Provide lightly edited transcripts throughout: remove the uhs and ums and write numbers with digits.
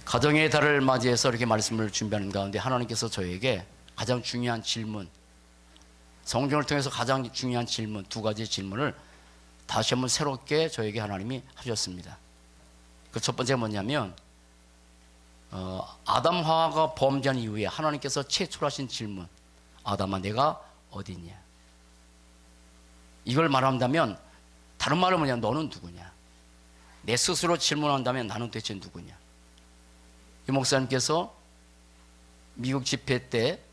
가정의 달을 맞이해서 이렇게 말씀을 준비하는 가운데 하나님께서 저에게 가장 중요한 질문, 성경을 통해서 가장 중요한 질문, 두 가지 질문을 다시 한번 새롭게 저에게 하나님이 하셨습니다. 그 첫 번째가 뭐냐면 아담 하와가 범죄한 이후에 하나님께서 최초로 하신 질문, 아담아 내가 어디 있냐. 이걸 말한다면 다른 말은 뭐냐, 너는 누구냐. 내 스스로 질문한다면 나는 도대체 누구냐. 이 목사님께서 미국 집회 때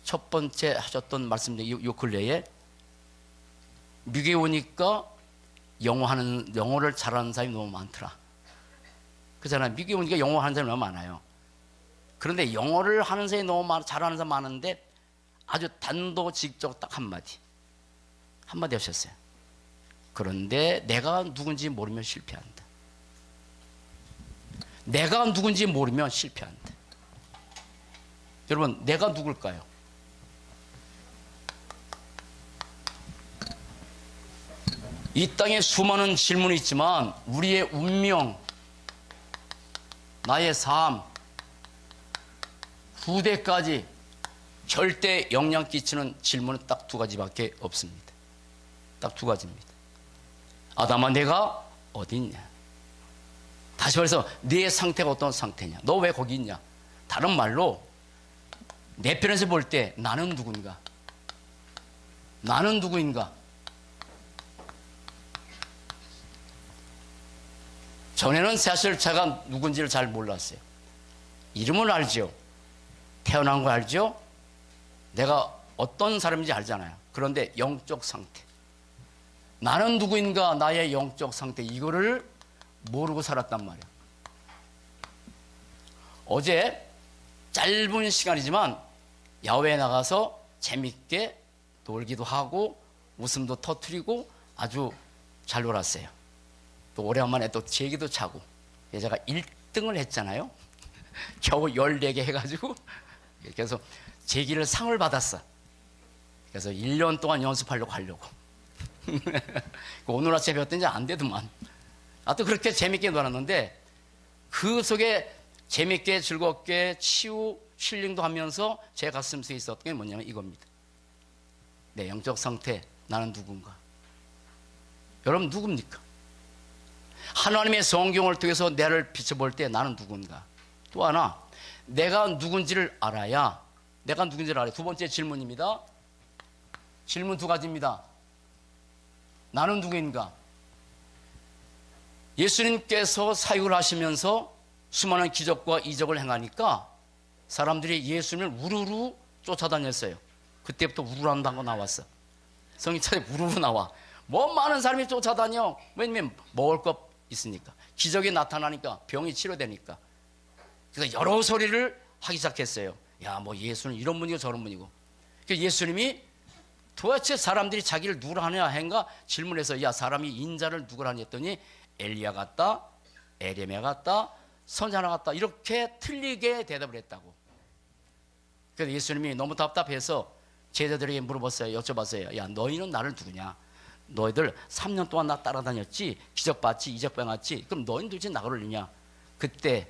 첫 번째 하셨던 말씀인데 요 근래에 미국에 오니까 영어를 잘하는 사람이 너무 많더라. 그렇잖아요. 미국에 오니까 영어 하는 사람이 너무 많아요. 그런데 영어를 하는 사람이 너무 잘하는 사람 많은데 아주 단도직입적으로 딱 한마디 하셨어요. 그런데 내가 누군지 모르면 실패한다. 내가 누군지 모르면 실패한다. 여러분, 내가 누굴까요? 이 땅에 수많은 질문이 있지만 우리의 운명, 나의 삶, 후대까지 절대 영향 끼치는 질문은 딱 두 가지밖에 없습니다. 딱 두 가지입니다. 아담아 내가 어디 있냐. 다시 말해서 네 상태가 어떤 상태냐. 너 왜 거기 있냐. 다른 말로 내 편에서 볼 때 나는 누군가. 나는 누구인가. 전에는 사실 제가 누군지를 잘 몰랐어요. 이름은 알죠. 태어난 거 알죠. 내가 어떤 사람인지 알잖아요. 그런데 영적 상태, 나는 누구인가, 나의 영적 상태, 이거를 모르고 살았단 말이에요. 어제 짧은 시간이지만 야외에 나가서 재밌게 놀기도 하고 웃음도 터뜨리고 아주 잘 놀았어요. 또 오래간만에 또 제기도 차고, 제가 1등을 했잖아요. 겨우 14개 해가지고. 그래서 제기를 상을 받았어. 그래서 1년 동안 연습하려고 하려고. 오늘 아침에 배웠더니 안 되더만. 하여튼 그렇게 재밌게 놀았는데 그 속에 재밌게 즐겁게 치유 힐링도 하면서 제 가슴속에 있었던 게 뭐냐면 이겁니다. 내 영적 상태, 나는 누군가. 여러분 누굽니까? 하나님의 성경을 통해서 나를 비춰볼 때 나는 누군가. 또 하나, 내가 누군지를 알아야, 두 번째 질문입니다. 질문 두 가지입니다. 나는 누구인가? 예수님께서 사역을 하시면서 수많은 기적과 이적을 행하니까 사람들이 예수님을 우르르 쫓아다녔어요. 그때부터 우르르한다는 거 나왔어. 성경책에 우르르 나와. 뭐 많은 사람이 쫓아다녀. 왜냐면 먹을 것 있으니까. 기적이 나타나니까, 병이 치료되니까. 그래서 여러 소리를 하기 시작했어요. 야, 뭐 예수는 이런 분이고 저런 분이고. 그래서 예수님이 도대체 사람들이 자기를 누구라 하냐 한가 질문해서, 야, 사람이 인자를 누구라 하냐 했더니 엘리야 같다, 에레미야 같다, 선지자 같다, 이렇게 틀리게 대답을 했다고. 그래서 예수님이 너무 답답해서 제자들에게 물어봤어요. 여쭤봤어요. 야, 너희는 나를 누구냐? 너희들 3년 동안 나 따라다녔지, 기적 봤지, 이적 행했지. 그럼 너희는 도대체 나를 누구냐? 그때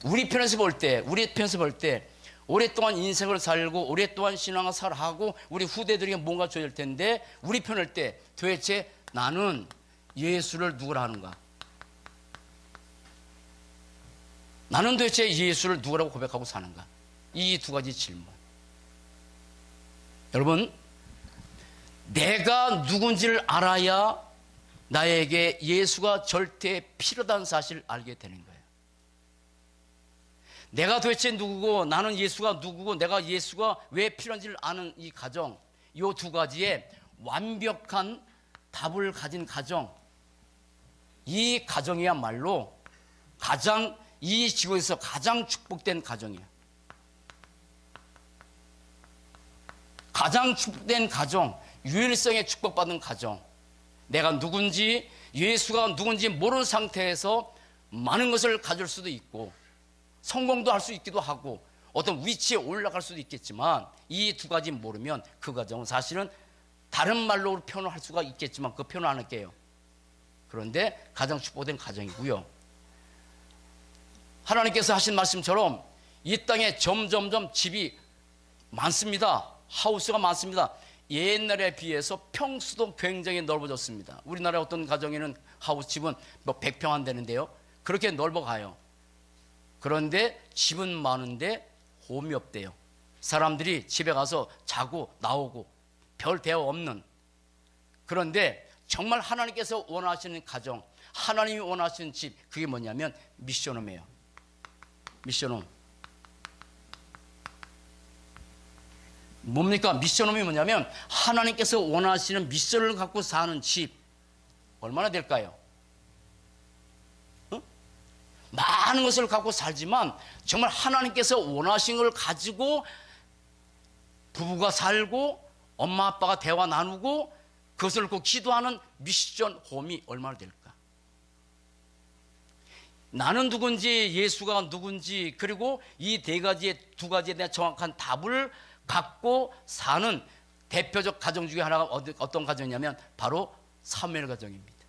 우리 편에서 볼 때 오랫동안 인생을 살고 오랫동안 신앙생활을 하고 우리 후대들에게 뭔가 줘야 될 텐데, 우리 편일 때 도대체 나는 예수를 누구라 하는가? 나는 도대체 예수를 누구라고 고백하고 사는가? 이 두 가지 질문. 여러분, 내가 누군지를 알아야 나에게 예수가 절대 필요하다는 사실을 알게 되는 거예요. 내가 도대체 누구고, 나는 예수가 누구고, 내가 예수가 왜 필요한지를 아는 이 가정, 이 두 가지에 완벽한 답을 가진 가정, 이 가정이야말로 이 지구에서 가장 축복된 가정이에요. 가장 축복된 가정, 유일성에 축복받은 가정. 내가 누군지, 예수가 누군지 모르는 상태에서 많은 것을 가질 수도 있고 성공도 할 수 있기도 하고 어떤 위치에 올라갈 수도 있겠지만, 이 두 가지 모르면 그 가정은 사실은 다른 말로 표현을 할 수가 있겠지만 그 표현을 안 할게요. 그런데 가장 축복된 가정이고요. 하나님께서 하신 말씀처럼 이 땅에 점점점 집이 많습니다. 하우스가 많습니다. 옛날에 비해서 평수도 굉장히 넓어졌습니다. 우리나라 어떤 가정에는 하우스 집은 뭐 100평 안 되는데요. 그렇게 넓어가요. 그런데 집은 많은데 홈이 없대요. 사람들이 집에 가서 자고 나오고 별 대화 없는. 그런데 정말 하나님께서 원하시는 가정, 하나님이 원하시는 집, 그게 뭐냐면 미션홈이에요. 미션홈. 뭡니까? 미션홈이 뭐냐면 하나님께서 원하시는 미션을 갖고 사는 집. 얼마나 될까요? 많은 것을 갖고 살지만 정말 하나님께서 원하신 걸 가지고 부부가 살고 엄마 아빠가 대화 나누고 그것을 꼭 기도하는 미션 홈이 얼마나 될까? 나는 누군지 예수가 누군지 그리고 이 두 가지에 대한 정확한 답을 갖고 사는 대표적 가정 중에 하나가 어떤 가정이냐면 바로 사무엘 가정입니다.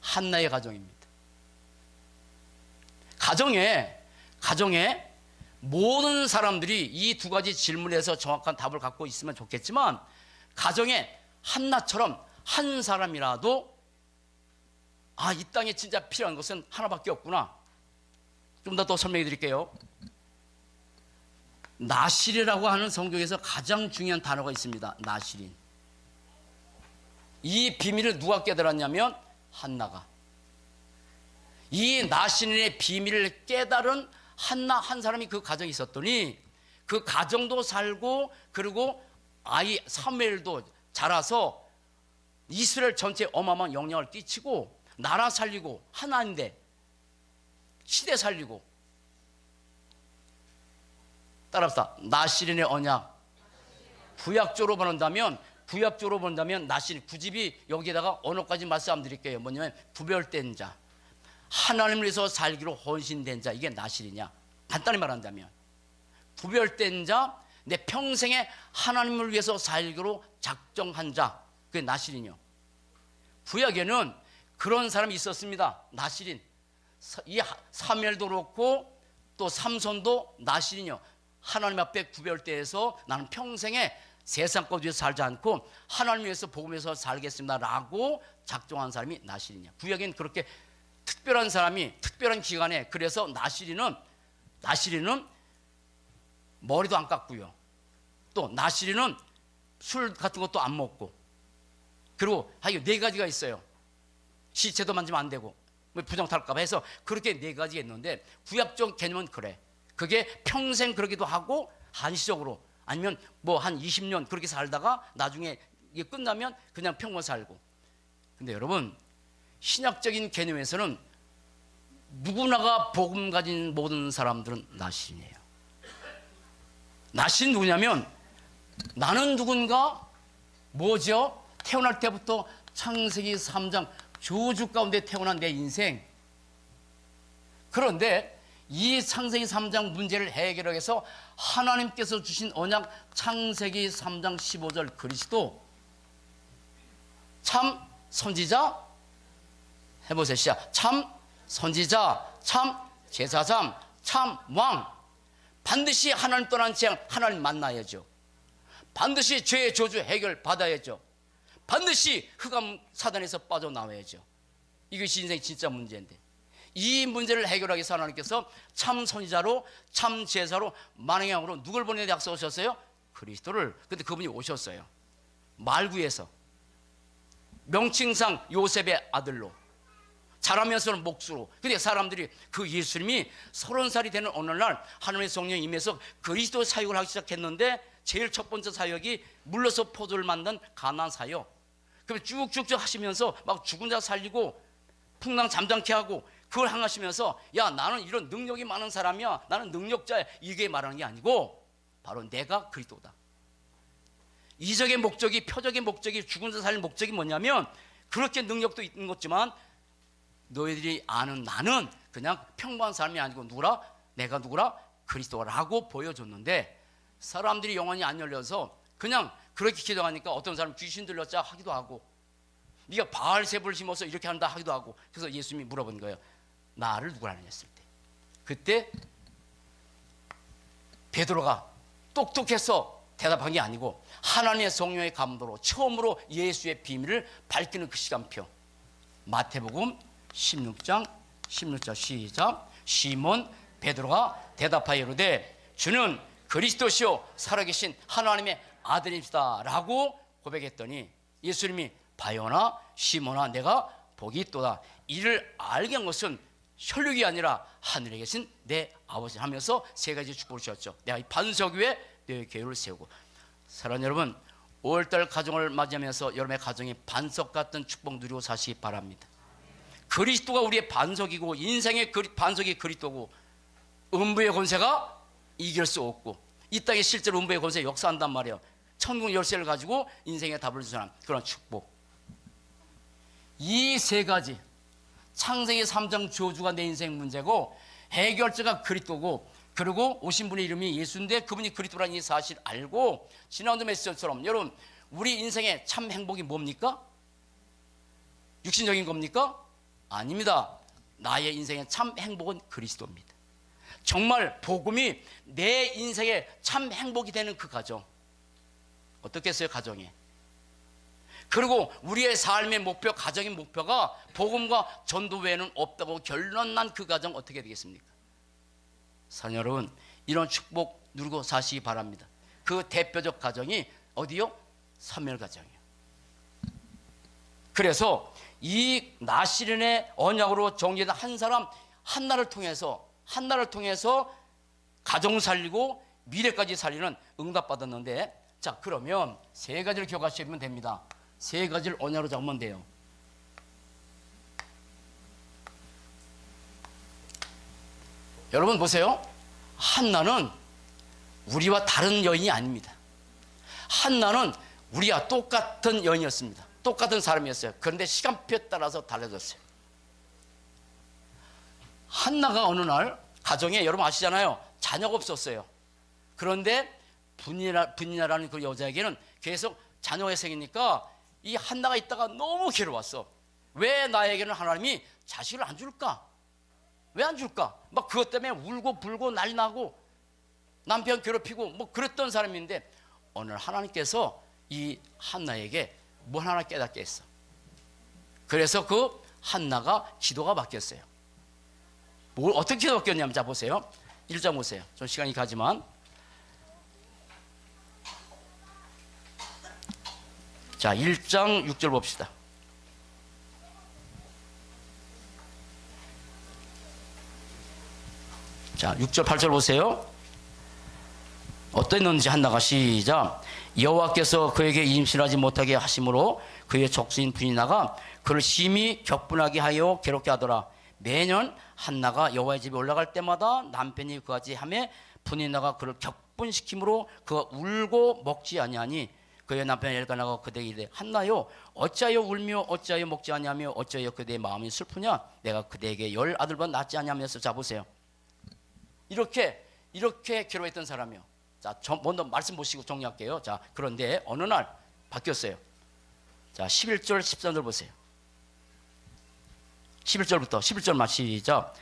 한나의 가정입니다. 가정에 모든 사람들이 이 두 가지 질문에서 정확한 답을 갖고 있으면 좋겠지만 가정에 한나처럼 한 사람이라도 이 땅에 진짜 필요한 것은 하나밖에 없구나. 좀 더 설명해 드릴게요. 나실이라고 하는 성경에서 가장 중요한 단어가 있습니다. 나실인. 이 비밀을 누가 깨달았냐면 한나가. 이 나실인의 비밀을 깨달은 한나 한 사람이 그 가정에 있었더니 그 가정도 살고 그리고 아이 사무엘도 자라서 이스라엘 전체에 어마어마한 영향을 끼치고 나라 살리고 하나인데 시대 살리고. 따라합시다. 나실인의 언약. 구약적으로 본다면 나실인 구집이 여기에다가 언어까지 말씀드릴게요. 뭐냐면 구별된 자, 하나님을 위해서 살기로 헌신된 자, 이게 나실이냐. 간단히 말한다면 구별된 자, 내 평생에 하나님을 위해서 살기로 작정한 자, 그게 나실이냐. 구약에는 그런 사람이 있었습니다. 나실인. 이 사무엘도 그렇고 또 삼손도 나실이냐. 하나님 앞에 구별되어서 나는 평생에 세상 것 위해서 살지 않고 하나님 위해서 복음에서 살겠습니다 라고 작정한 사람이 나실이냐. 구약엔 그렇게 특별한 사람이 특별한 기간에, 그래서 나실이는 머리도 안 깎고요. 또 나실이는 술 같은 것도 안 먹고, 그리고 네 가지가 있어요. 시체도 만지면 안 되고 부정탈까 봐 해서 그렇게 네 가지가 있는데 구약적 개념은 그래. 그게 평생 그러기도 하고 한시적으로 아니면 뭐 한 20년 그렇게 살다가 나중에 이게 끝나면 그냥 평범 살고. 근데 여러분, 신약적인 개념에서는 누구나가 복음 가진 모든 사람들은 나신이에요. 나신 누구냐면 나는 누군가 뭐죠? 태어날 때부터 창세기 3장 저주 가운데 태어난 내 인생. 그런데 이 창세기 3장 문제를 해결하기 위해서 하나님께서 주신 언약 창세기 3장 15절 그리스도 참 선지자 해보세요. 시작. 참 선지자, 참 제사장, 참 왕. 반드시 하나님 떠난 채 하나님 만나야죠. 반드시 죄의 저주 해결 받아야죠. 반드시 흑암 사단에서 빠져나와야죠. 이것이 인생 진짜 문제인데, 이 문제를 해결하기 위해서 하나님께서 참 선지자로 참 제사로 만왕의 왕으로 누굴 보내 약속하셨어요? 그리스도를. 근데 그분이 오셨어요. 말구에서 명칭상 요셉의 아들로, 자라면서는 목수로. 근데 사람들이 그 예수님이 30살이 되는 어느 날 하나님의 성령이 임해서 그리스도 사역을 하기 시작했는데 제일 첫 번째 사역이 물러서 포도를 만든 가나안 사역. 그럼 쭉쭉쭉 하시면서 막 죽은 자 살리고 풍랑 잠잠케 하고 그걸 행하시면서 야, 나는 이런 능력이 많은 사람이야, 나는 능력자야, 이게 말하는 게 아니고 바로 내가 그리스도다. 이적의 목적이, 표적의 목적이, 죽은 자 살릴 목적이 뭐냐면 그렇게 능력도 있는 거지만 너희들이 아는 나는 그냥 평범한 사람이 아니고 누구라? 내가 누구라? 그리스도라고 보여줬는데 사람들이 영혼이 안 열려서 그냥 그렇게 기도하니까 어떤 사람 귀신 들렸자 하기도 하고 네가 바알세불을 심어서 이렇게 한다 하기도 하고. 그래서 예수님이 물어본 거예요. 나를 누구라 하느냐 했을 때 그때 베드로가 똑똑해서 대답한 게 아니고 하나님의 성령의 감동으로 처음으로 예수의 비밀을 밝히는 그 시간표. 마태복음 16장 시작. 시몬 베드로가 대답하여 이르되 주는 그리스도시요 살아계신 하나님의 아들입니다 라고 고백했더니 예수님이 바요나 시몬아 내가 복이 있도다. 이를 알게 한 것은 혈육이 아니라 하늘에 계신 내 아버지 하면서 세 가지 축복을 주셨죠. 내가 이 반석 위에 내 교회를 세우고. 사랑하는 여러분, 5월달 가정을 맞이하면서 여러분의 가정이 반석 같은 축복 누리고 사시기 바랍니다. 그리스도가 우리의 반석이고 인생의 반석이 그리스도고 음부의 권세가 이길 수 없고 이 땅에 실제로 음부의 권세 역사한단 말이에요. 천국 열쇠를 가지고 인생의 답을 주는 사람, 그런 축복. 이 세 가지 창세기 3장 저주가 내 인생 문제고 해결자가 그리스도고 그리고 오신 분의 이름이 예수인데 그분이 그리스도라는 이 사실 알고 지난주 메시지처럼 여러분 우리 인생의 참 행복이 뭡니까? 육신적인 겁니까? 아닙니다. 나의 인생의 참 행복은 그리스도입니다. 정말 복음이 내 인생의 참 행복이 되는 그 가정. 어떻겠어요, 가정이? 그리고 우리의 삶의 목표, 가정의 목표가 복음과 전도 외에는 없다고 결론난 그 가정 어떻게 되겠습니까? 사랑 여러분, 이런 축복 누리고 사시기 바랍니다. 그 대표적 가정이 어디요? 사무엘 가정이에요. 그래서 이 나시린의 언약으로 정리된 한 사람 한나를 통해서 가정 살리고 미래까지 살리는 응답받았는데, 자 그러면 세 가지를 기억하시면 됩니다. 세 가지를 언약으로 잡으면 돼요. 여러분 보세요. 한나는 우리와 다른 여인이 아닙니다. 한나는 우리와 똑같은 여인이었습니다. 똑같은 사람이었어요. 그런데 시간표에 따라서 달라졌어요. 한나가 어느 날 가정에 여러분 아시잖아요. 자녀가 없었어요. 그런데 분이라는 그 여자에게는 계속 자녀가 생기니까 이 한나가 있다가 너무 괴로웠어. 왜 나에게는 하나님이 자식을 안 줄까? 왜 안 줄까? 막 그것 때문에 울고 불고 난리 나고 남편 괴롭히고 뭐 그랬던 사람인데 오늘 하나님께서 이 한나에게 뭘 하나 깨닫게 했어. 그래서 그 한나가 기도가 바뀌었어요. 뭘 어떻게 기도가 바뀌었냐면 자 보세요. 1장 보세요. 좀 시간이 가지만 자 1장 6절 봅시다. 자 6절 8절 보세요. 어떠했는지 한나가 시작. 여호와께서 그에게 임신하지 못하게 하심으로 그의 적수인 분이나가 그를 심히 격분하게 하여 괴롭게 하더라. 매년 한나가 여호와의 집에 올라갈 때마다 남편이 그같이 하매 분이나가 그를 격분시키므로 그가 울고 먹지 아니하니 그의 남편 엘가나가 그대에게 이르되 한나요 어찌하여 울며 어찌하여 먹지 아니하며 어찌하여 그대의 마음이 슬프냐 내가 그대에게 10 아들보다 낫지 아니하면서. 자 보세요. 이렇게 괴로워했던 사람이요. 자 먼저 말씀 보시고 정리할게요. 자 그런데 어느 날 바뀌었어요. 자 11절 13절 보세요. 11절부터 11절만 시작.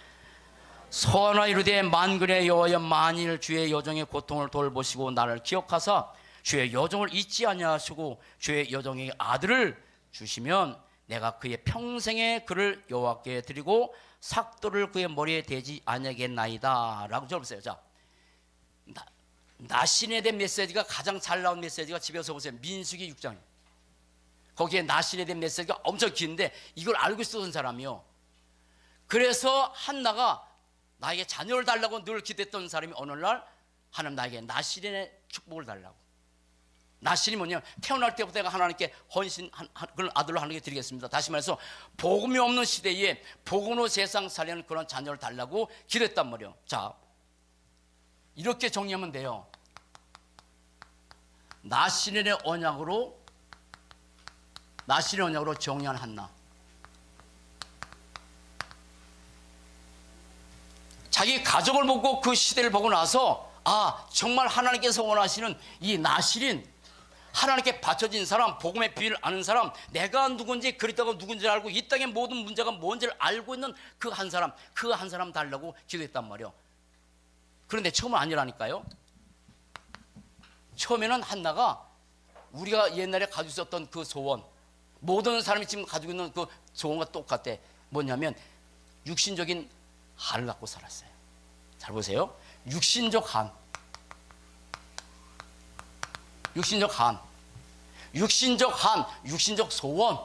서하나 이르되 만군의 여호와여 만일 주의 여종의 고통을 돌보시고 나를 기억하사 주의 여종을 잊지 아니하시고 주의 여종에게 아들을 주시면 내가 그의 평생에 그를 여호와께 드리고 삭도를 그의 머리에 대지 아니하겠나이다 라고 적어보세요. 자 나신에 대한 메시지가 가장 잘 나온 메시지가 집에서 보세요. 민수기 6장. 거기에 나신에 대한 메시지가 엄청 긴데 이걸 알고 있었던 사람이요. 그래서 한나가 나에게 자녀를 달라고 늘 기도했던 사람이 어느 날 하나님 나에게 나신의 축복을 달라고. 나신이 뭐냐면 태어날 때부터 내가 하나님께 헌신한 그런 아들로 하나님께 드리겠습니다. 다시 말해서 복음이 없는 시대에 복음으로 세상 살리는 그런 자녀를 달라고 기도했단 말이에요. 자 이렇게 정리하면 돼요. 나신의 언약으로 정리한 한나. 자기 가족을 보고 그 시대를 보고 나서 아 정말 하나님께서 원하시는 이 나실인 하나님께 바쳐진 사람, 복음의 비밀을 아는 사람, 내가 누군지 그리스도가 누군지 알고 이 땅의 모든 문제가 뭔지를 알고 있는 그 한 사람 달라고 기도했단 말이요. 그런데 처음은 아니라니까요. 처음에는 한나가 우리가 옛날에 가지고 있었던 그 소원, 모든 사람이 지금 가지고 있는 그 소원과 똑같대. 뭐냐면 육신적인 한을 갖고 살았어요. 잘 보세요. 육신적 한, 육신적 소원.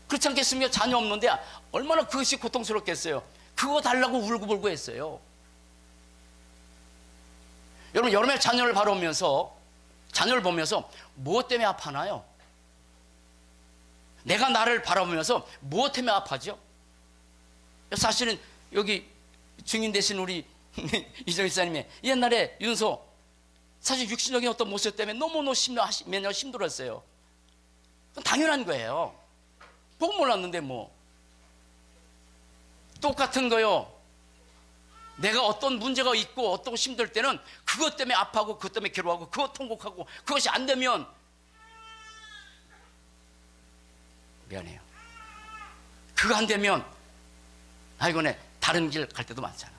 그렇지 않겠습니까? 자녀 없는데 얼마나 그것이 고통스럽겠어요. 그거 달라고 울고불고 했어요. 여러분, 여름에 자녀를 보면서 무엇 때문에 아파나요? 내가 나를 바라보면서 무엇 때문에 아파죠? 사실은 여기 증인 되신 우리 이정 이사님의 옛날에 윤소, 사실 육신적인 어떤 모습 때문에 너무너무 몇 년 힘들었어요. 당연한 거예요. 보고 몰랐는데 뭐. 똑같은 거요. 내가 어떤 문제가 있고 어떤 힘들 때는 그것 때문에 아파하고 그것 때문에 괴로워하고 그것 통곡하고 그것이 안 되면 미안해요. 그거 안 되면 이거네 다른 길 갈 때도 많잖아.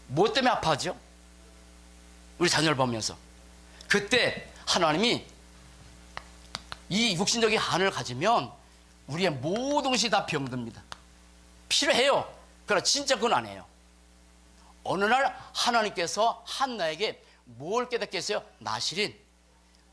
뭐 때문에 아파하죠? 우리 자녀를 보면서. 그때 하나님이 이 육신적인 한을 가지면 우리의 모든 것이 다 병듭니다. 필요해요. 그러나 진짜 그건 안 해요. 어느 날 하나님께서 한나에게 뭘 깨닫게 했어요? 나실인.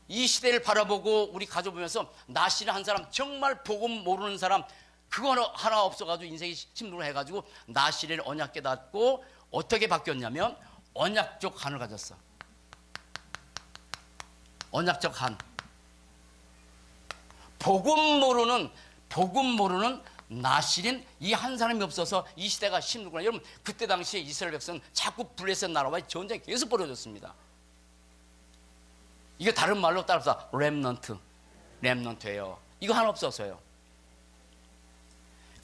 이 시대를 바라보고 우리 가져보면서 나실인 한 사람, 정말 복음 모르는 사람, 그거 하나 없어가지고 인생이 힘들어 해가지고 나실인 언약 깨닫고 어떻게 바뀌었냐면 언약적 한을 가졌어. 언약적 한. 복음 모르는 나실인 이 한 사람이 없어서 이 시대가 힘들구나. 여러분, 그때 당시에 이스라엘 백성은 자꾸 블레셋 나라와의 전쟁이 계속 벌어졌습니다. 이게 다른 말로 따라서 렘넌트예요. 이거 하나 없어서요.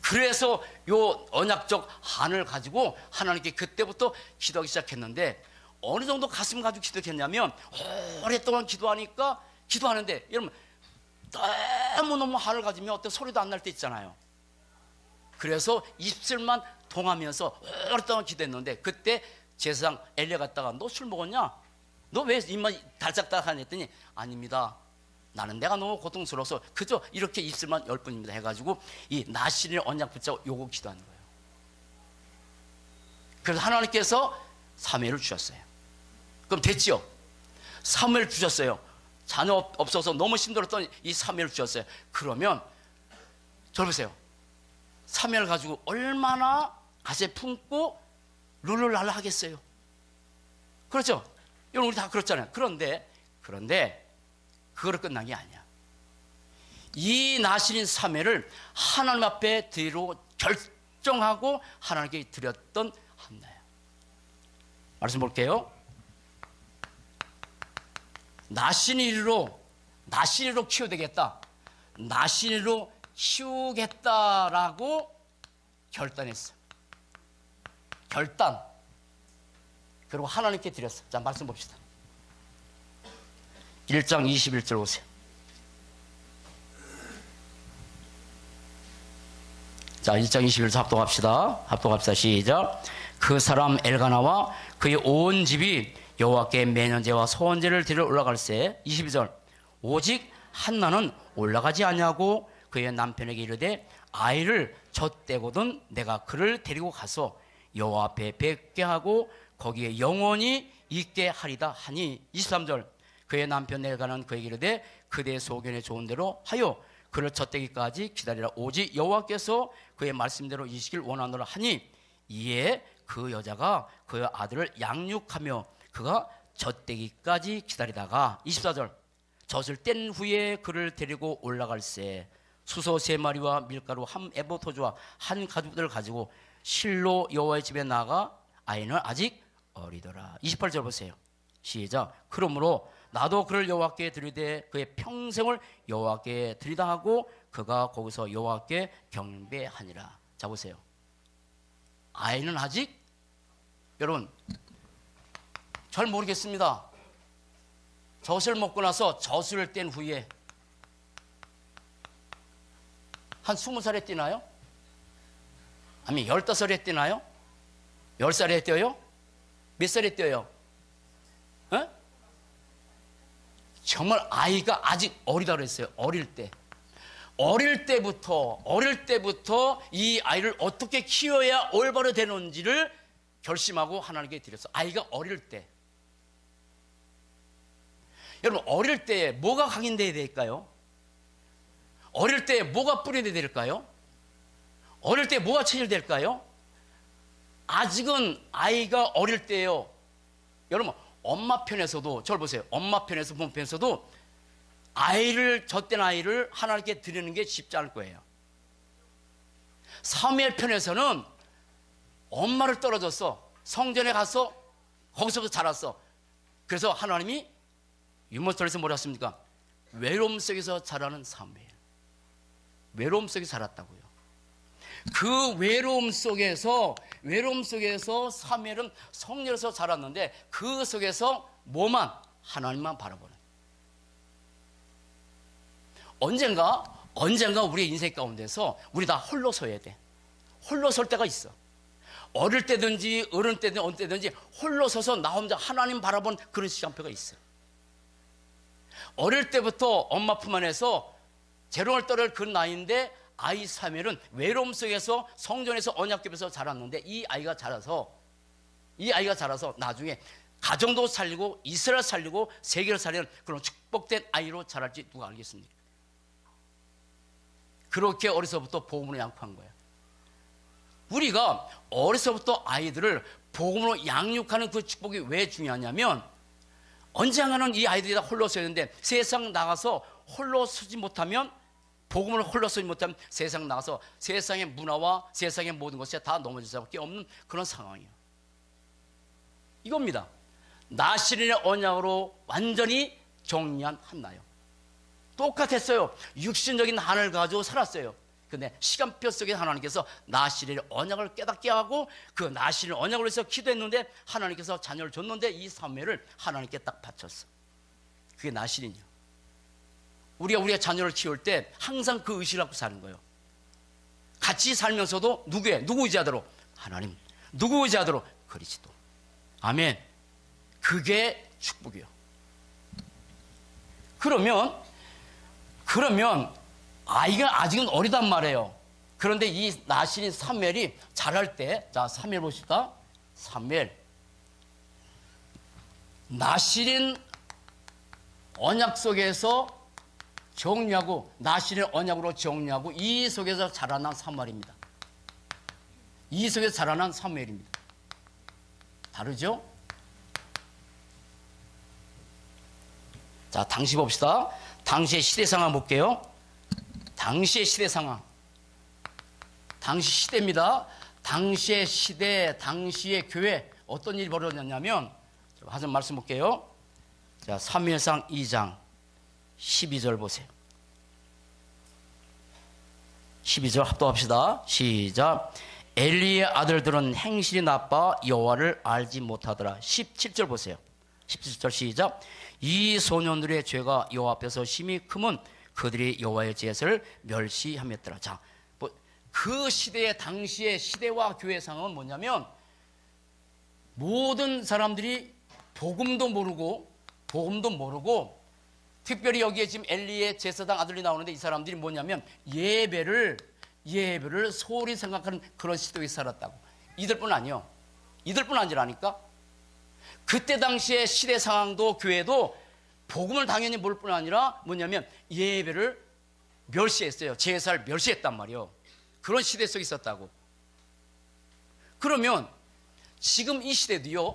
그래서 요 언약적 한을 가지고 하나님께 그때부터 기도하기 시작했는데, 어느 정도 가슴 가지고 기도했냐면 오랫동안 기도하는데 여러분, 너무너무 한을 가지면 어떤 소리도 안 날 때 있잖아요. 그래서 입술만 동하면서 오랫동안 기도했는데, 그때 제사장 엘리야 갔다가 너 술 먹었냐? 너 왜 입만 달짝달짝하냐 했더니 아닙니다. 나는 내가 너무 고통스러워서 그저 이렇게 입술만 10번입니다 해가지고 이 나실인 언약 붙잡고 요거 기도하는 거예요. 그래서 하나님께서 사무엘을 주셨어요. 그럼 됐죠? 사무엘 주셨어요. 자녀 없어서 너무 힘들었던 이 사무엘 주셨어요. 그러면 저 보세요. 사무엘 가지고 얼마나 가세 품고 룰루랄라 하겠어요. 그렇죠? 여러분, 우리 다 그렇잖아요. 그런데 그거로 끝난 게 아니야. 이 나실인 사무엘을 하나님 앞에 드리러 결정하고 하나님께 드렸던 한나야. 말씀 볼게요. 나실인으로 키워되겠다, 나실인으로 키우겠다라고 결단했어. 결단. 그리고 하나님께 드렸어. 자, 말씀 봅시다. 1장 21절 보세요. 자, 1장 21절 합독합시다. 시작. 그 사람 엘가나와 그의 온 집이 여호와께 매년제와 소원제를 드리러 올라갈새. 22절. 오직 한나는 올라가지 아니하고 그의 남편에게 이르되 아이를 젖대거든 내가 그를 데리고 가서 여호와 앞에 뵙게 하고 거기에 영원히 있게 하리다 하니. 23절. 그의 남편 엘가나는 그에게 이르되 그대의 소견에 좋은 대로 하여 그를 젖대기까지 기다리라. 오직 여호와께서 그의 말씀대로 이시길 원하노라 하니. 이에 그 여자가 그 아들을 양육하며 그가 젖대기까지 기다리다가 24절. 젖을 뗀 후에 그를 데리고 올라갈새. 수소 3마리와 밀가루 한 에버 토주와 한 가죽들을 가지고 실로 여호와의 집에 나가 아이는 아직 어리더라. 28절 보세요. 시작. 그러므로 나도 그를 여호와께 드리되 그의 평생을 여호와께 드리다 하고 그가 거기서 여호와께 경배하니라. 자, 보세요. 아이는 아직, 여러분 잘 모르겠습니다. 젖을 먹고 나서 젖을 뗀 후에 한 20살에 뛰나요? 아니면 15살에 뛰나요? 10살에 뛰어요? 몇 살에 뛰어요? 에? 정말 아이가 아직 어리다 그랬어요. 어릴 때. 어릴 때부터 이 아이를 어떻게 키워야 올바로 되는지를 결심하고 하나님께 드렸어. 아이가 어릴 때. 여러분, 어릴 때 뭐가 각인되어야 될까요? 어릴 때 뭐가 뿌려야 될까요? 어릴 때 뭐가 체질될까요? 아직은 아이가 어릴 때예요. 여러분, 엄마 편에서도, 저를 보세요. 엄마 편에서, 부모 편에서도 젖된 아이를 하나님께 드리는 게 쉽지 않을 거예요. 사무엘 편에서는 엄마를 떨어졌어. 성전에 가서 거기서부터 자랐어. 그래서 하나님이 유모설에서 뭐라 했습니까? 외로움 속에서 자라는 사무엘. 외로움 속에 자랐다고요. 그 외로움 속에서 사무엘은 성령에서 자랐는데 그 속에서 뭐만? 하나님만 바라보는. 언젠가 우리의 인생 가운데서 우리 다 홀로 서야 돼. 홀로 설 때가 있어. 어릴 때든지 어른 때든지 어느 때든지 홀로 서서 나 혼자 하나님 바라본 그런 시간표가 있어요. 어릴 때부터 엄마 품 안에서 재롱을 떨을 그 나이인데 아이 사무엘은 외로움 속에서 성전에서 언약궤에서 자랐는데 이 아이가 자라서 나중에 가정도 살리고 이스라엘 살리고 세계를 살리는 그런 축복된 아이로 자랄지 누가 알겠습니까? 그렇게 어려서부터 복음으로 양육한 거예요. 우리가 어려서부터 아이들을 복음으로 양육하는 그 축복이 왜 중요하냐면 언젠가는 이 아이들이 다 홀로 서야 되는데 세상 나가서 홀로 서지 못하면 복음을 홀로 서지 못하면 세상 나가서 세상의 문화와 세상의 모든 것에 다 넘어질 수밖에 없는 그런 상황이에요. 이겁니다. 나시린의 언약으로 완전히 정리한 한나요. 똑같았어요. 육신적인 하나를 가지고 살았어요. 근데 시간표 속에 하나님께서 나시린의 언약을 깨닫게 하고 그 나시린의 언약을 위해서 기도했는데 하나님께서 자녀를 줬는데 이 사무엘을 하나님께 딱 바쳤어. 그게 나시린이요. 우리가 자녀를 키울 때 항상 그 의식을 갖고 사는 거예요. 같이 살면서도 누구 의지하도록? 하나님. 누구 의지하도록? 그리스도. 아멘. 그게 축복이요. 그러면 아이가 아직은 어리단 말이에요. 그런데 이 나시린 사무엘이 자랄 때, 자, 사무엘 보십시다. 사무엘. 나시린 언약 속에서 정리하고, 나시린 언약으로 정리하고, 이 속에서 자라난 사무엘입니다. 이 속에서 자라난 사무엘입니다. 다르죠? 자, 당시 봅시다. 당시의 시대 상황 볼게요. 당시의 시대 상황. 당시 시대입니다. 당시의 시대, 당시의 교회 어떤 일이 벌어졌냐면 하신 말씀 볼게요. 자, 사무엘상 2장 12절 보세요. 12절 합독합시다. 시작. 엘리의 아들들은 행실이 나빠 여호와를 알지 못하더라. 17절 보세요. 17절 시작. 이 소년들의 죄가 여호와 앞에서 심히 크면 그들이 여호와의 제사를 멸시하였더라. 자, 그 시대의 당시의 시대와 교회 상황은 뭐냐면 모든 사람들이 복음도 모르고 특별히 여기에 지금 엘리의 제사장 아들이 나오는데 이 사람들이 뭐냐면 예배를 소홀히 생각하는 그런 시대에 살았다고. 이들뿐 아니라니까. 그때 당시의 시대 상황도 교회도 복음을 당연히 모를 뿐 아니라 뭐냐면 예배를 멸시했어요. 제사를 멸시했단 말이에요. 그런 시대 속에 있었다고. 그러면 지금 이 시대도요,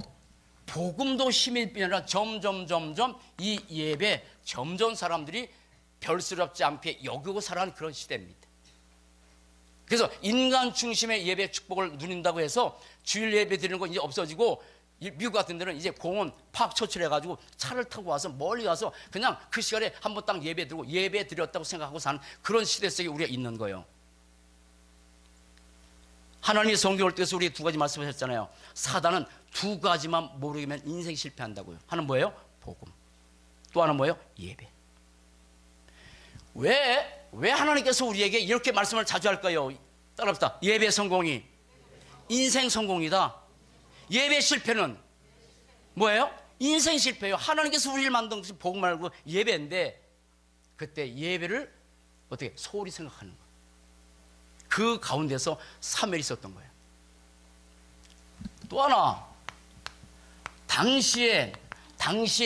복음도 힘일 뿐 아니라 점점 이 예배 점점 사람들이 별스럽지 않게 여기고 살아가는 그런 시대입니다. 그래서 인간 중심의 예배 축복을 누린다고 해서 주일 예배 드리는 건 이제 없어지고 미국 같은 데는 이제 공원 파악 초출해가지고 차를 타고 와서 멀리 가서 그냥 그 시간에 한번 딱 예배 드리고 예배 드렸다고 생각하고 사는 그런 시대 속에 우리가 있는 거예요. 하나님이 성경을 통해서 우리 두 가지 말씀하셨잖아요. 사단은 두 가지만 모르면 인생 실패한다고요. 하나는 뭐예요? 복음. 또 하나 뭐예요? 예배. 왜 하나님께서 우리에게 이렇게 말씀을 자주 할까요? 따라합시다. 예배 성공이 인생 성공이다. 예배 실패는 뭐예요? 인생 실패예요. 하나님께서 우리를 만든 것이 복음 말고 예배인데, 그때 예배를 어떻게 소홀히 생각하는 거예요. 그 가운데서 사멸이 있었던 거예요. 또 하나, 당시에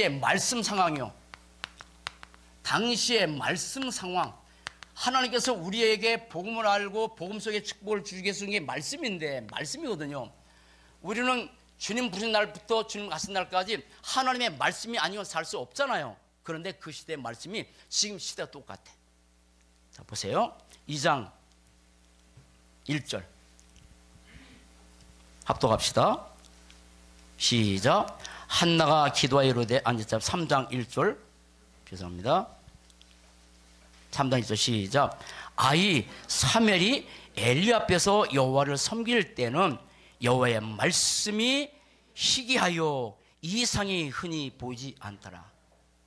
말씀 상황이요. 당시의 말씀 상황. 하나님께서 우리에게 복음을 알고 복음 속에 축복을 주기 위해서 게 말씀인데, 말씀이거든요. 우리는 주님 부르신 날부터 주님 가신 날까지 하나님의 말씀이 아니면 살 수 없잖아요. 그런데 그 시대의 말씀이 지금 시대와 똑같아. 자, 보세요. 2장 1절 합독합시다. 시작. 한나가 기도하여 이르되 앉았자. 3장 1절 죄송합니다. 3장 1절 시작. 아이 사멜이 엘리 앞에서 여호와를 섬길 때는 여호와의 말씀이 희귀하여 이상이 흔히 보이지 않더라.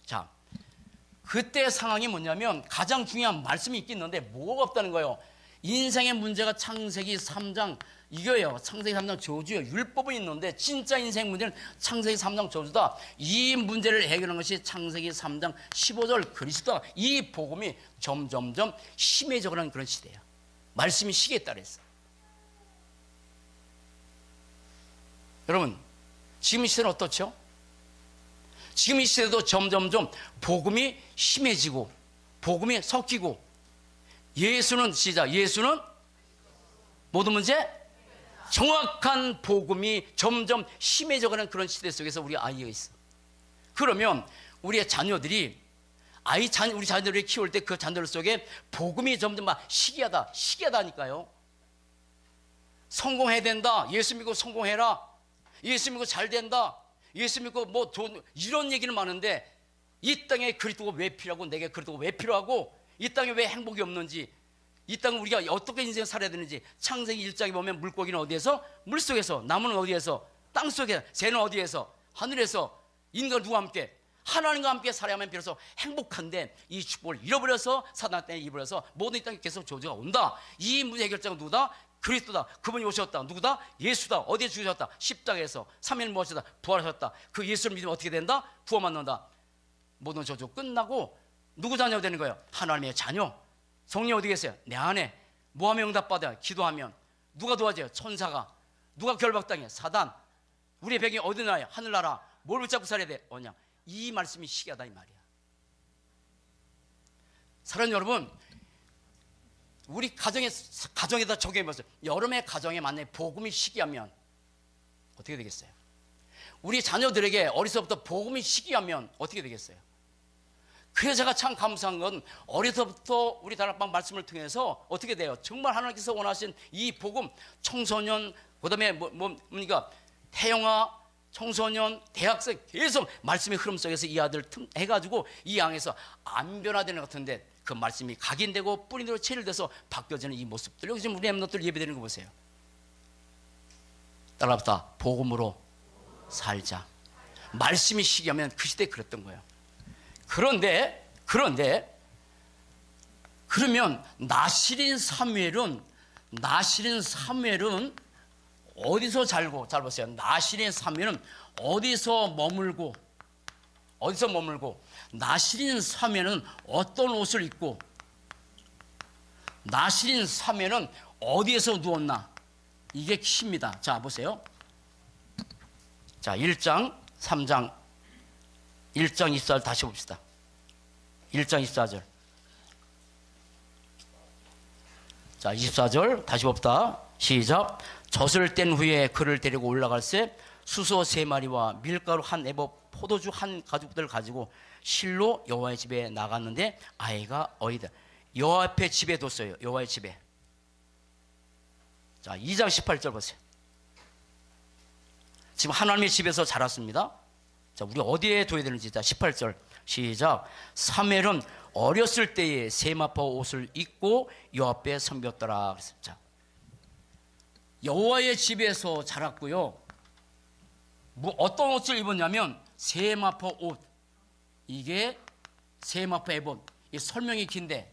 자, 그때 상황이 뭐냐면 가장 중요한 말씀이 있겠는데 뭐가 없다는 거예요. 인생의 문제가 창세기 3장 이거예요. 창세기 3장 저주예요. 율법은 있는데 진짜 인생 문제는 창세기 3장 저주다. 이 문제를 해결하는 것이 창세기 3장 15절 그리스도다. 이 복음이 점점점 심해져가는 그런 시대야. 말씀이 시기에 따라서. 여러분, 지금 이 시대는 어떻죠? 지금 이 시대도 점점점 복음이 심해지고 복음이 섞이고, 예수는 시작. 예수는 모든 문제 정확한 복음이 점점 심해져가는 그런 시대 속에서 우리 아이가 있어. 그러면 우리의 자녀들이 우리 자녀들을 키울 때 그 자녀들 속에 복음이 점점 막 시기하다니까요. 성공해야 된다. 예수 믿고 성공해라. 예수 믿고 잘 된다. 예수 믿고 뭐 돈 이런 얘기는 많은데, 이 땅에 그리스도가 왜 필요하고 내게 그리스도가 왜 필요하고 이 땅에 왜 행복이 없는지, 이 땅은 우리가 어떻게 인생을 살아야 되는지, 창세기 1장에 보면 물고기는 어디에서? 물속에서, 나무는 어디에서? 땅속에, 새는 어디에서? 하늘에서. 인간 누구와 함께? 하나님과 함께 살아야만 비로소 행복한데, 이 축복을 잃어버려서 사단한테 입어버려서 모든 이 땅에 계속 저주가 온다. 이 문제 해결자가 누구다? 그리스도다. 그분이 오셨다. 누구다? 예수다. 어디에 죽으셨다? 십자가에서 3일 모시다 부활하셨다. 그 예수를 믿으면 어떻게 된다? 구원받는다. 모든 저주 끝나고 누구 자녀가 되는 거예요? 하나님의 자녀. 성령 어디 계세요? 내 안에. 뭐하면 응답받아요? 기도하면. 누가 도와줘요? 천사가. 누가 결박당해? 사단. 우리의 배경이 어디 나요? 하늘나라. 뭘 붙잡고 살아야 돼? 언약. 이 말씀이 시기하다 이 말이야. 사랑하는 여러분, 우리 가정에다 적용해보세요. 여러분의 가정에 만약에 복음이 시기하면 어떻게 되겠어요? 우리 자녀들에게 어려서부터 복음이 시기하면 어떻게 되겠어요? 그래서 제가 참 감사한 건 어려서부터 우리 다락방 말씀을 통해서 어떻게 돼요? 정말 하나님께서 원하신 이 복음, 청소년, 그 다음에 뭡니까? 태영아, 청소년, 대학생 계속 말씀의 흐름 속에서 이 아들 해가지고 이 양에서 안 변화되는 것 같은데, 그 말씀이 각인되고 뿌리대로 체질돼서 바뀌어지는 이 모습들. 여기 지금 우리 엠너들 예배드리는 거 보세요. 따라합시다. 복음으로 살자. 말씀이 시기하면 그 시대에 그랬던 거예요. 그런데 그러면 나실인 사무엘은 어디서 잘 보세요. 나실인 사무엘은 어디서 머물고 나실인 사무엘은 어떤 옷을 입고, 나실인 사무엘은 어디에서 누웠나, 이게 키입니다. 자, 보세요. 자, 1장 3장 1장 24절 다시 봅시다. 1장 24절. 자, 24절 다시 봅시다. 시작. 젖을 뗀 후에 그를 데리고 올라갈새 수소 3마리와 밀가루 한 에버 포도주 한 가죽들을 가지고 실로 여호와의 집에 나갔는데 아이가 어이다. 여호와 앞에 집에 뒀어요. 여호와의 집에. 자, 2장 18절 보세요. 지금 하나님의 집에서 자랐습니다. 자, 우리 어디에 둬야 되는지. 자, 18절 시작. 사무엘은 어렸을 때에 세마포 옷을 입고 여호와 앞에 섬겼더라. 자, 여호와의 집에서 자랐고요. 어떤 옷을 입었냐면 세마포 옷. 이게 세마포 에봇. 이 설명이 긴데,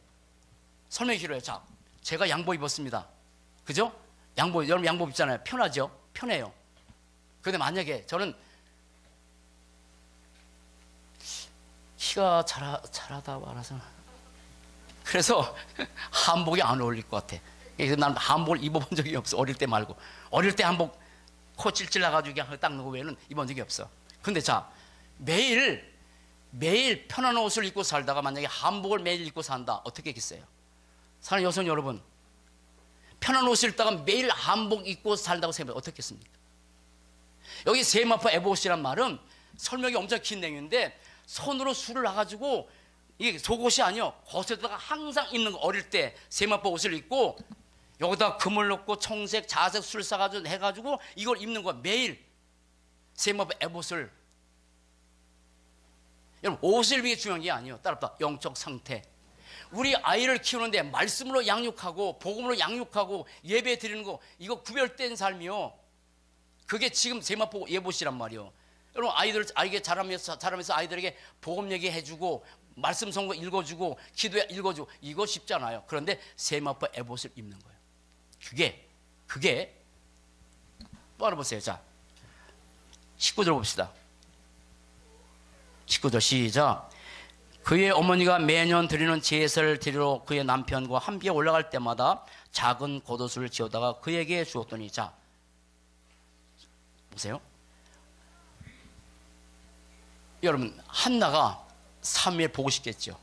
설명이 길어요. 자, 제가 양복 입었습니다. 그죠? 양복, 여러분 양복 입잖아요. 편하죠? 편해요. 근데 만약에 저는 키가 잘하다 말아서 그래서 한복이 안 어울릴 것 같아. 그래서 난 한복을 입어본 적이 없어. 어릴 때 말고. 어릴 때 한복 코 찔찔 나가지고 그냥 딱 넣고 외에는 입은 적이 없어. 근데 자, 매일 편한 옷을 입고 살다가 만약에 한복을 매일 입고 산다. 어떻게 하겠어요? 사는 여성 여러분, 편한 옷을 입다가 매일 한복 입고 살다고 생각해 어떻겠습니까? 여기 세마포 에봇이란 말은 설명이 엄청 긴 내용인데, 손으로 술을 놔가지고 이게 속옷이 아니요, 겉에다가 항상 입는 거. 어릴 때 세마포 옷을 입고 여기다 금을 넣고 청색, 자색 술 싸가지고 해가지고 이걸 입는 거야. 매일 세마포 에봇을. 여러분, 옷을 입는 게 중요한 게 아니에요. 따라서 영적 상태. 우리 아이를 키우는데 말씀으로 양육하고 복음으로 양육하고 예배 드리는 거, 이거 구별된 삶이요. 그게 지금 세마포 에봇이란 말이요. 여러분, 아이게 자라면서 아이들에게 복음 얘기해주고 말씀 선거 읽어주고 기도에 읽어주고, 이거 쉽잖아요. 그런데 세마포 에봇을 입는 거예요. 그게 또 알아보세요. 자, 19절 봅시다. 19절 시작. 그의 어머니가 매년 드리는 제사를 드리러 그의 남편과 함께 올라갈 때마다 작은 겉옷을 지어다가 그에게 주었더니, 자 보세요. 여러분, 한나가 3일 보고 싶겠죠.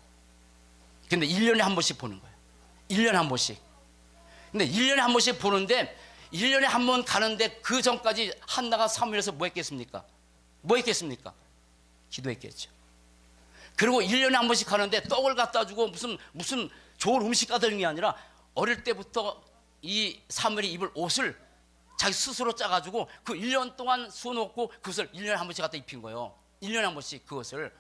근데 1년에 한 번씩 보는 거예요. 1년에 한 번씩. 근데 1년에 한 번씩 보는데 1년에 한 번 가는데 그 전까지 한나가 사무엘에서 뭐 했겠습니까? 기도했겠죠. 그리고 1년에 한 번씩 가는데 떡을 갖다 주고 무슨 좋은 음식 갖다 주는 게 아니라 어릴 때부터 이 사무엘이 입을 옷을 자기 스스로 짜가지고 그 1년 동안 수놓고 그것을 1년에 한 번씩 갖다 입힌 거예요. 1년에 한 번씩 그것을.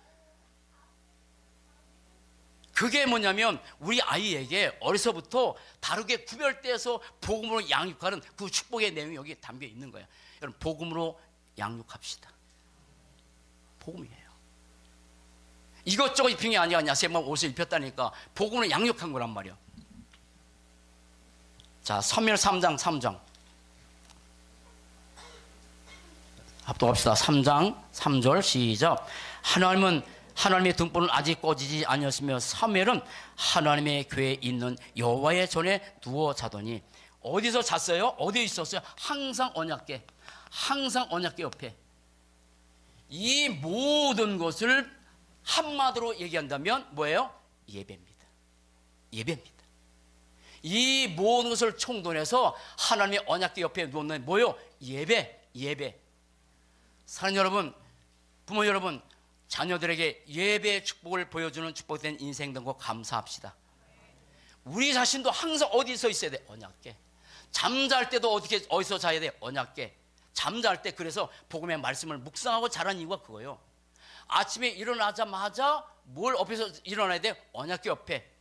그게 뭐냐면 우리 아이에게 어려서부터 다르게 구별돼서 복음으로 양육하는 그 축복의 내용이 여기에 담겨 있는 거예요. 여러분, 복음으로 양육합시다. 복음이에요. 이것저것 입힌 게 아니야. 세마포 옷을 입혔다니까. 복음으로 양육한 거란 말이야. 자, 사무엘 3장 3장 합독합시다. 3장 3절 시작. 하나님의 등불은 아직 꺼지지 아니었으며 사무엘은 하나님의 교회에 있는 여호와의 전에 누워 자더니. 어디서 잤어요? 어디에 있었어요? 항상 언약궤 옆에. 이 모든 것을 한마디로 얘기한다면 뭐예요? 예배입니다. 이 모든 것을 총동해서 하나님의 언약궤 옆에 누웠는 뭐예요? 예배. 사랑하는 여러분, 부모 여러분, 자녀들에게 예배의 축복을 보여주는 축복된 인생 된 거 감사합시다. 우리 자신도 항상 어디서 있어야 돼? 언약궤. 잠잘 때도 어디서 자야 돼? 언약궤. 잠잘 때 그래서 복음의 말씀을 묵상하고 자란 이유가 그거예요. 아침에 일어나자마자 뭘 옆에서 일어나야 돼? 언약궤 옆에.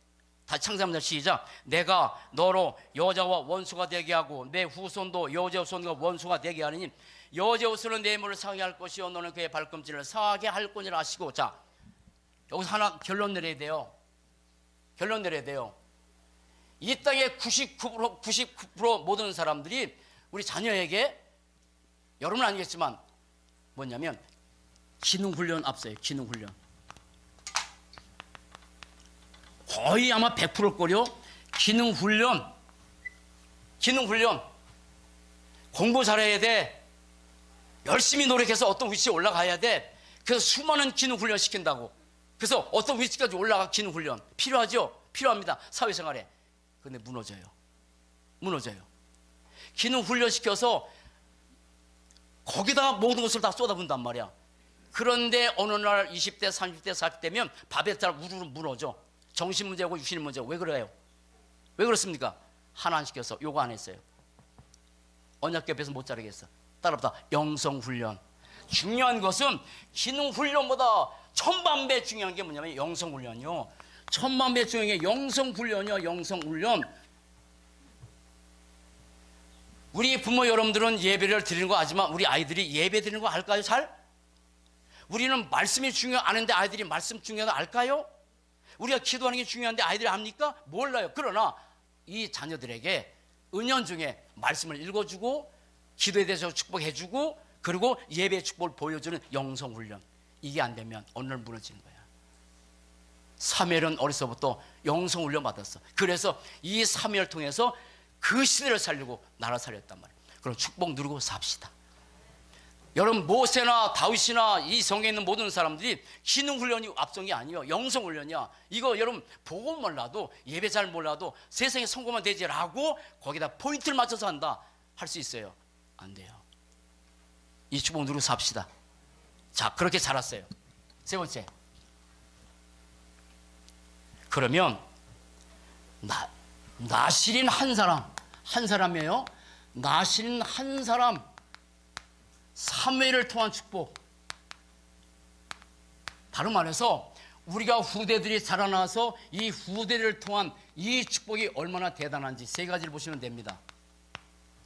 다시 창세합니다. 시작. 내가 너로 여자와 원수가 되게 하고 내 후손도 여자 후손과 원수가 되게 하느니 여자 후손은 내 물을 상하게 할 것이요 너는 그의 발꿈치를 상하게 할 거니라 하시고. 자, 여기서 하나 결론 내려야 돼요. 이 땅의 99% 모든 사람들이 우리 자녀에게, 여러분은 아니겠지만 뭐냐면 기능훈련 앞서요. 기능훈련. 거의 아마 100%일걸요. 기능훈련. 공부 잘해야 돼. 열심히 노력해서 어떤 위치에 올라가야 돼. 그래서 수많은 기능훈련 시킨다고. 그래서 어떤 위치까지 올라가 기능훈련 필요하죠? 필요합니다. 사회생활에. 근데 무너져요. 기능훈련 시켜서 거기다가 모든 것을 다 쏟아붓는단 말이야. 그런데 어느 날 20대, 30대, 40대면 밥에 따라 우르르 무너져. 정신 문제고 육신 문제고. 왜 그래요? 왜 그렇습니까? 하나 안 시켜서 요거 안 했어요. 언약궤 옆에서 못 자르겠어. 따라붙다. 영성훈련. 중요한 것은 기능훈련보다 천만배 중요한 게 뭐냐면 영성훈련이요. 천만배 중요한 게 영성훈련이요. 영성훈련. 우리 부모 여러분들은 예배를 드리는 거 하지만 우리 아이들이 예배 드리는 거 할까요? 잘? 우리는 말씀이 중요하는데 아이들이 말씀 중요하다 알까요? 우리가 기도하는 게 중요한데 아이들이 압니까? 몰라요. 그러나 이 자녀들에게 은연중에 말씀을 읽어주고 기도에 대해서 축복해주고 그리고 예배 축복을 보여주는 영성훈련, 이게 안 되면 어느 날 무너지는 거야. 사무엘은 어려서부터 영성훈련 받았어. 그래서 이 사무엘을 통해서 그 시대를 살리고 나라 살렸단 말이에요. 그럼 축복 누리고 삽시다. 여러분, 모세나 다윗이나 이 성경에 있는 모든 사람들이 기능훈련이 앞선 게 아니에요. 영성훈련이야. 이거 여러분 보고 몰라도, 예배 잘 몰라도 세상에 성공만 되지라고 거기다 포인트를 맞춰서 한다 할 수 있어요? 안 돼요. 이 축복 누리고 삽시다. 자, 그렇게 자랐어요. 세 번째, 그러면 나실인 한 사람이에요. 나실인 한 사람, 사무엘을 통한 축복. 다른 말해서 우리가 후대들이 자라나서 이 후대를 통한 이 축복이 얼마나 대단한지 세 가지를 보시면 됩니다.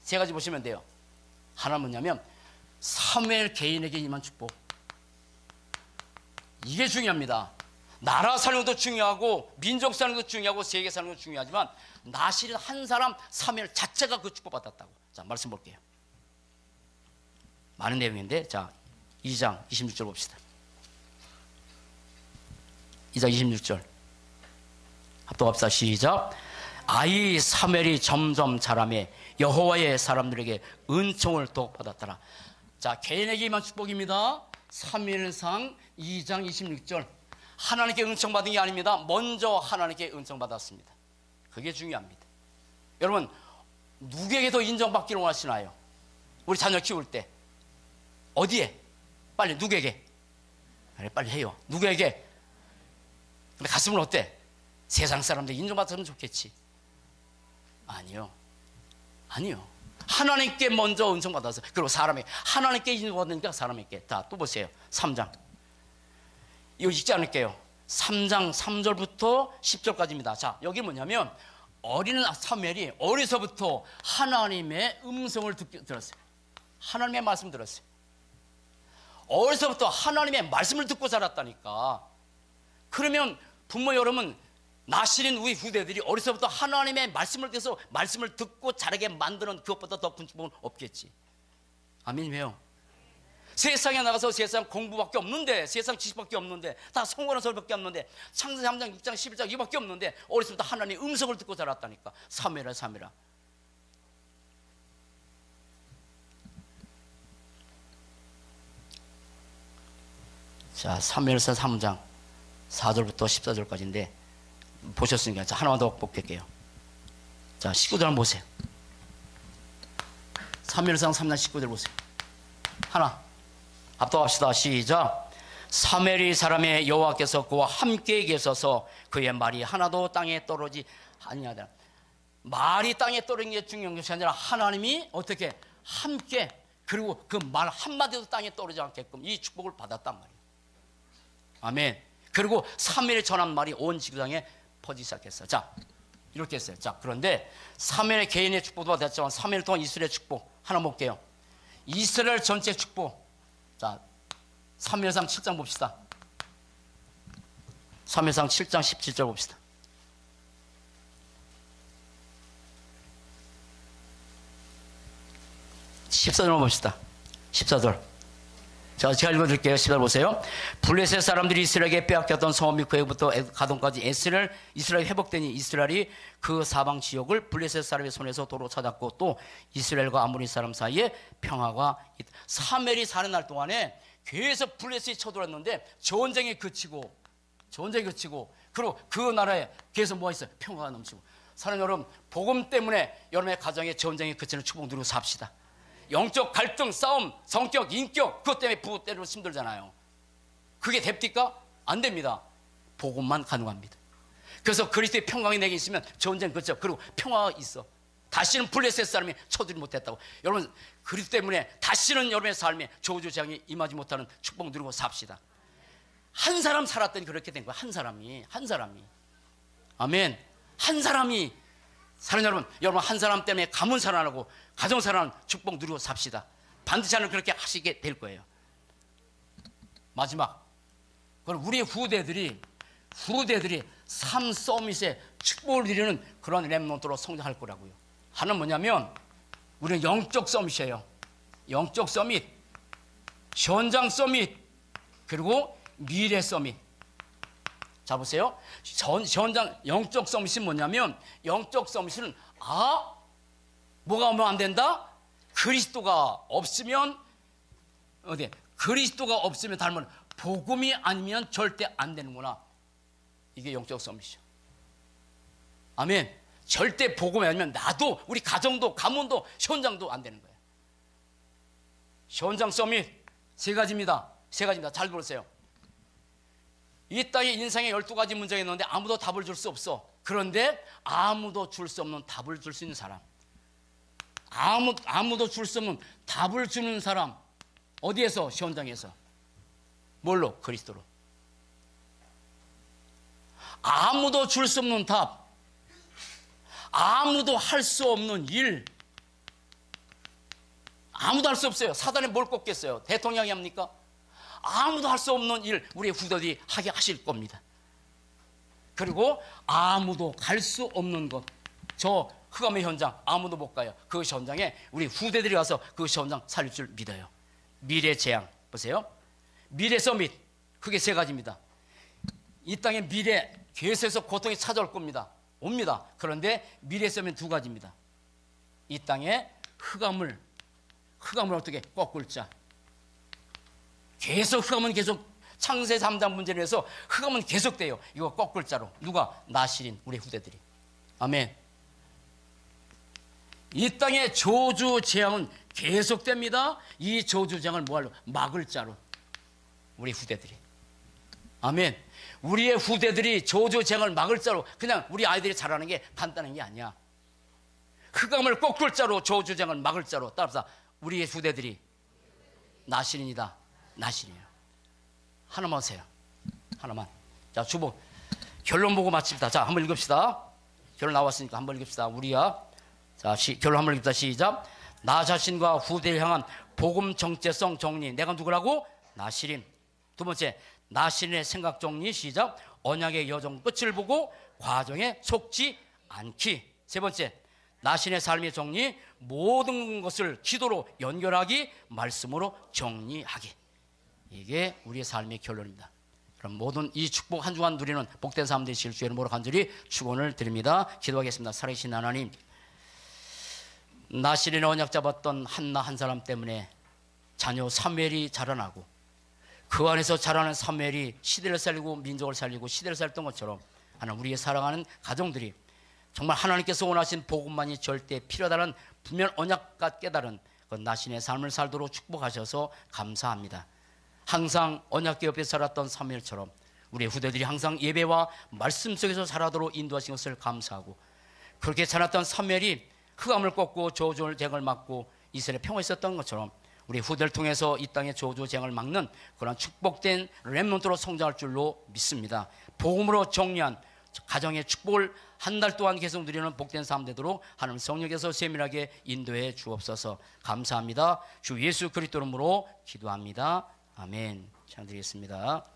세 가지 보시면 돼요. 하나 뭐냐면 사무엘 개인에게 임한 축복. 이게 중요합니다. 나라 사는 것도 중요하고 민족 사는 것도 중요하고 세계 사는 것도 중요하지만 나실인 한 사람 사무엘 자체가 그 축복받았다고. 자, 말씀 볼게요. 많은 내용인데, 자, 2장 26절 봅시다. 2장 26절 합독합시다. 시작. 아이 사무엘이 점점 자라매 여호와의 사람들에게 은총을 더욱 받았더라. 자, 개인에게 임한 축복입니다. 사무엘상 2장 26절. 하나님께 은총 받은 게 아닙니다. 먼저 하나님께 은총 받았습니다. 그게 중요합니다. 여러분, 누구에게 더 인정받기를 원하시나요? 우리 자녀 키울 때 어디에? 빨리 누구에게? 빨리 해요. 누구에게? 근데 가슴은 어때? 세상 사람들 인정받으면 좋겠지. 아니요. 하나님께 먼저 은총받아서, 그리고 사람에게, 하나님께 인정받으니까 사람에게. 자, 또 보세요. 3장. 이거 읽지 않을게요. 3장 3절부터 10절까지입니다. 자, 여기 뭐냐면 어린 사무엘이 어려서부터 하나님의 음성을 들었어요. 하나님의 말씀 들었어요. 어려서부터 하나님의 말씀을 듣고 자랐다니까. 그러면 부모 여러분, 나실인 우리 후대들이 어려서부터 하나님의 말씀을 듣고 말씀을 듣고 자라게 만드는 그것보다 더 큰 축복은 없겠지. 아멘. 왜요? 세상에 나가서 세상 공부밖에 없는데, 세상 지식밖에 없는데, 다 성공하는 소리밖에 없는데, 창세기 3장 6장 11장 이밖에 없는데 어려서부터 하나님의 음성을 듣고 자랐다니까. 사무엘아. 자, 사무엘상 3장 4절부터 14절까지인데 보셨으니까 자, 하나만 더 볼게요. 자, 19절 한번 보세요. 사무엘상 3장 19절 보세요. 하나 합독합시다. 시작. 사무엘이 사람의 여호와께서 그와 함께 계셔서 그의 말이 하나도 땅에 떨어지지 아니하더라. 말이 땅에 떨어진 게 중요한 것이 아니라 하나님이 어떻게 함께, 그리고 그 말 한마디도 땅에 떨어지지 않게끔 이 축복을 받았단 말이에요. 아멘. 그리고 사무엘이 전한 말이 온 지구상에 퍼지기 시작했어요. 자, 이렇게 했어요. 자, 그런데 사무엘의 개인의 축복도 받았지만 사무엘 동안 이스라엘 축복 하나 볼게요. 이스라엘 전체 축복. 자, 사무엘상 7장 봅시다. 사무엘상 7장 17절 봅시다. 14절만 봅시다. 14절. 자, 제가 읽어드릴게요. 14절 보세요. 블레셋 사람들이 이스라엘에게 빼앗겼던 성읍이 그에부터 가동까지 이스라엘이 회복되니 이스라엘이 그 사방 지역을 블레셋 사람의 손에서 도로 찾았고 또 이스라엘과 아모리 사람 사이에 평화가 있다. 사무엘이 사는 날 동안에 계속 블레셋이 쳐들어왔는데 전쟁이 그치고 그리고 그 나라에 계속 뭐가 있어요? 평화가 넘치고. 사랑하는 여러분, 복음 때문에 여러분의 가정에 전쟁이 그치는 축복 누리고 삽시다. 영적 갈등, 싸움, 성격, 인격, 그것 때문에 부부 때리고 힘들잖아요. 그게 됩니까? 안 됩니다. 복음만 가능합니다. 그래서 그리스도의 평강이 내게 있으면 전쟁 그쳐. 그리고 평화가 있어. 다시는 블레셋 사람이 쳐들지 못했다고. 여러분, 그리스도 때문에 다시는 여러분의 삶에 저주장이 임하지 못하는 축복 누리고 삽시다. 한 사람 살았더니 그렇게 된 거야. 한 사람이. 아멘. 한 사람이. 사랑하는 여러분 한 사람 때문에 가문 살아나고 가정 살아나는 축복 누리고 삽시다. 반드시 하는 그렇게 하시게 될 거예요. 마지막. 그럼 우리 후대들이 삶 서밋에 축복을 누리는 그런 렘넌트로 성장할 거라고요. 하나는 뭐냐면 우리는 영적 서밋이에요. 영적 서밋, 현장 서밋, 그리고 미래 서밋. 자 보세요. 현장 영적 서밋이 뭐냐면, 영적 서밋은 뭐가 오면 안 된다? 그리스도가 없으면 그리스도가 없으면 닮은 복음이 아니면 절대 안 되는구나. 이게 영적 서밋이죠. 아멘. 절대 복음이 아니면 나도, 우리 가정도, 가문도, 현장도 안 되는 거예요. 현장 서밋 세 가지입니다. 잘 들으세요. 이 땅에 인생에 12가지 문제가 있는데 아무도 답을 줄 수 없어. 그런데 아무도 줄 수 없는 답을 줄 수 있는 사람, 아무도 줄 수 없는 답을 주는 사람, 어디에서? 현장에서. 뭘로? 그리스도로. 아무도 줄 수 없는 답, 아무도 할 수 없는 일, 아무도 할 수 없어요. 사단이 뭘 꺾겠어요? 대통령이 합니까? 아무도 할 수 없는 일 우리 후대들이 하게 하실 겁니다. 그리고 아무도 갈 수 없는 것, 저 흑암의 현장 아무도 못 가요. 그 현장에 우리 후대들이 가서 그 현장 살릴 줄 믿어요. 미래 재앙 보세요. 미래 서밋, 그게 세 가지입니다. 이 땅의 미래, 계속해서 고통이 찾아올 겁니다. 옵니다. 그런데 미래 서밋 두 가지입니다. 이 땅에 흑암을 어떻게 꺾을 자. 계속 흑암은 계속, 창세 3장 문제를 해서 흑암은 계속돼요. 이거 꺾을 자로. 누가? 나실인 우리 후대들이. 아멘. 이 땅의 저주 재앙은 계속됩니다. 이 저주 재앙을 뭐하러? 막을 자로 우리 후대들이. 아멘. 우리의 후대들이 저주 재앙을 막을 자로. 그냥 우리 아이들이 자라는 게 간단한 게 아니야. 흑암을 꺾을 자로, 저주 재앙을 막을 자로. 따라서 우리의 후대들이 나실인이다. 나실이에요. 하나만 하세요. 하나만. 자, 주보 결론 보고 마칩시다. 자, 한번 읽읍시다. 결론 나왔으니까 한번 읽읍시다. 우리야. 자, 결론 한번 읽읍시다. 시작. 나 자신과 후대를 향한 복음 정체성 정리. 내가 누구라고? 나실인. 두 번째, 나실인의 생각 정리. 시작. 언약의 여정 끝을 보고 과정에 속지 않기. 세 번째, 나신의 삶의 정리. 모든 것을 기도로 연결하기, 말씀으로 정리하기. 이게 우리의 삶의 결론입니다. 그럼 모든 이 축복 한 주간 누리는 복된 삶 되실 주 이름으로 간절히 축원을 드립니다. 기도하겠습니다. 살아계신 하나님, 나실인의 언약 잡았던 한나 한 사람 때문에 자녀 사무엘이 자라나고, 그 안에서 자라는 사무엘이 시대를 살리고 민족을 살리고 시대를 살렸던 것처럼, 하나님, 우리의 사랑하는 가정들이 정말 하나님께서 원하신 복음만이 절대 필요하다는 분명 언약과 깨달은 그 나신의 삶을 살도록 축복하셔서 감사합니다. 항상 언약궤 옆에 살았던 사무엘처럼 우리 후대들이 항상 예배와 말씀 속에서 자라도록 인도하신 것을 감사하고, 그렇게 자랐던 사무엘이 흑암을 꺾고 저주 쟁을 막고 이스라엘 평화에 있었던 것처럼 우리 후대를 통해서 이 땅의 저주 쟁을 막는 그런 축복된 렘넌트로 성장할 줄로 믿습니다. 복음으로 정리한 가정의 축복을 한 달 동안 계속 누리는 복된 삶 되도록 하나님 성령께서 세밀하게 인도해 주옵소서. 감사합니다. 주 예수 그리스도 이름으로 기도합니다. 아멘. 찬양드리겠습니다.